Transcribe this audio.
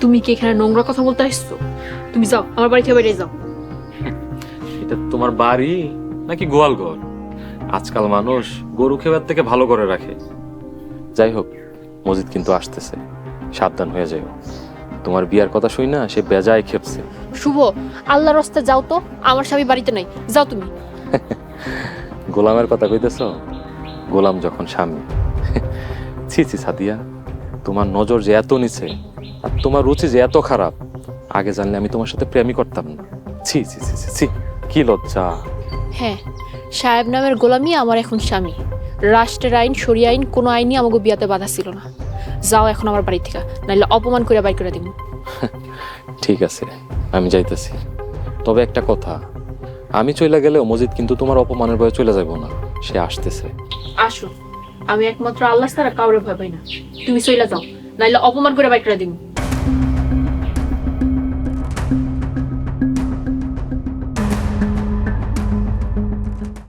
তুমি কি এখানে নোংরা কথা বলতে আসছো? তুমি যাও, আমার বাড়ি থেকে বেরিয়ে যাও। এটা তোমার বাড়ি নাকি গোয়াল ঘর? আজকাল মানুষ গরু খেবার থেকে ভালো করে রাখে। যাই হোক, মসজিদ কিন্তু আসতেছে, সাবধান হয়ে যাও। তোমার বিয়ার কথা শুই না, সে বেজায় খেপছে। শুভ, আল্লাহর রাস্তায় যাও তো, আমার স্বামী বাড়িতে নাই, যাও তুমি। গোলামের কথা কইতেছ? গোলাম যখন স্বামী। ছি ছি সাদিয়া, তোমার নজর যে এত নিচে আর তোমার রুচি যে এত খারাপ, আগে জানলে আমি তোমার সাথে প্রেমই করতাম না। ছি ছি ছি ছি ছি, কি লজ্জা। হ্যাঁ, সাহেব নামের গোলামি আমার এখন স্বামী। রাষ্ট্রের আইন, শরিয়া আইন, কোনো আইনই আমাকে বিয়াতে বাধা ছিল না। যাও এখন আমার বাড়ি থেকে, নাইলে অপমান করে বাইর করে দিব। ঠিক আছে, আমি যাইতেছি। তবে একটা কথা, আমি চলে গেলেও মজিদ কিন্তু তোমার অপমানের ভয়ে চলে যাব না, সে আসতেছে। আসো, আমি একমাত্র আল্লাহ ছাড়া কাউরে ভয় পাই না। তুমি চইলা যাও, নাইলে অপমান করে বাইর করে দিব।